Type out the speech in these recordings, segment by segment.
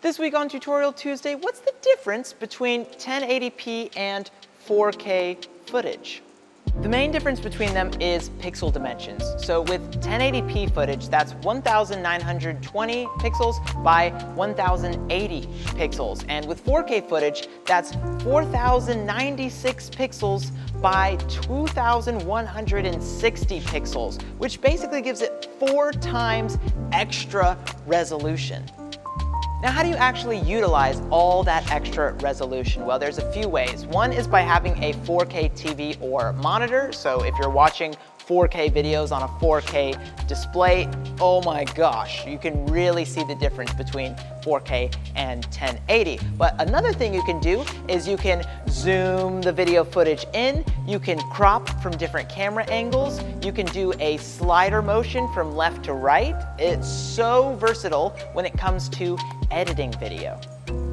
This week on Tutorial Tuesday, what's the difference between 1080p and 4K footage? The main difference between them is pixel dimensions. So with 1080p footage, that's 1920 pixels by 1080 pixels. And with 4K footage, that's 4096 pixels by 2160 pixels, which basically gives it 4 times extra resolution. Now, how do you actually utilize all that extra resolution? Well, there's a few ways. One is by having a 4K TV or monitor. So if you're watching 4K videos on a 4K display, oh my gosh, you can really see the difference between 4K and 1080. But another thing you can do is you can zoom the video footage in, you can crop from different camera angles, you can do a slider motion from left to right. It's so versatile when it comes to editing video.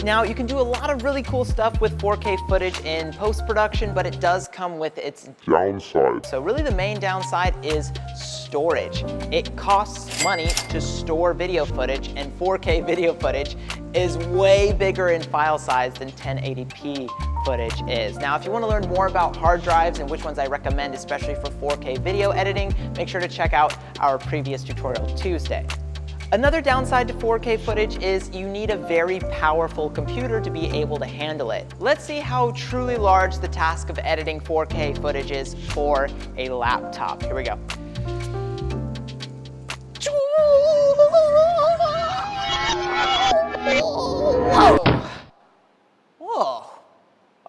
Now, you can do a lot of really cool stuff with 4K footage in post-production, but it does come with its downside. So really the main downside is storage. It costs money to store video footage, and 4K video footage is way bigger in file size than 1080p footage is. Now, if you want to learn more about hard drives and which ones I recommend, especially for 4K video editing, make sure to check out our previous Tutorial Tuesday. Another downside to 4K footage is you need a very powerful computer to be able to handle it. Let's see how truly large the task of editing 4K footage is for a laptop. Here we go. Whoa. Whoa.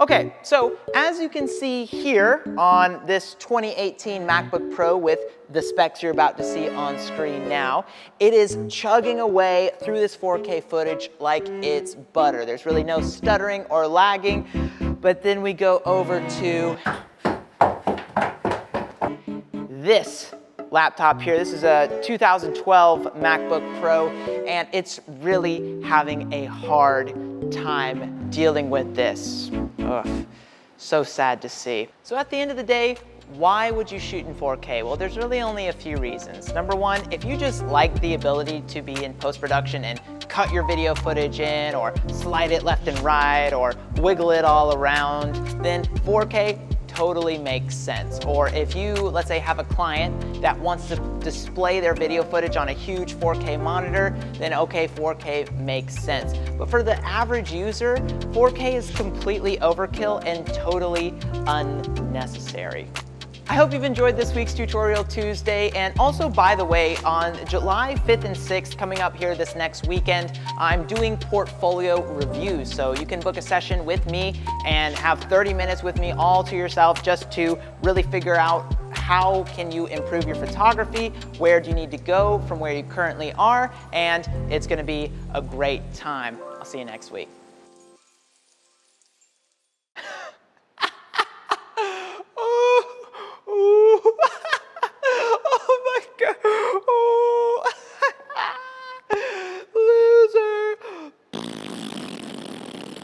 Okay, so as you can see here on this 2018 MacBook Pro with the specs you're about to see on screen now, it is chugging away through this 4K footage like it's butter. There's really no stuttering or lagging. But then we go over to this laptop here. This is a 2012 MacBook Pro, and it's really having a hard time dealing with this. Ugh, so sad to see. So at the end of the day, why would you shoot in 4K? Well, there's really only a few reasons. Number one, if you just like the ability to be in post-production and cut your video footage in, or slide it left and right, or wiggle it all around, then 4K totally makes sense. Or if you, let's say, have a client that wants to display their video footage on a huge 4K monitor, then okay, 4K makes sense. But for the average user, 4K is completely overkill and totally unnecessary. I hope you've enjoyed this week's Tutorial Tuesday, and also, by the way, on July 5th and 6th, coming up here this next weekend, I'm doing portfolio reviews. So you can book a session with me and have 30 minutes with me all to yourself just to really figure out how can you improve your photography, where do you need to go from where you currently are, and it's gonna be a great time. I'll see you next week.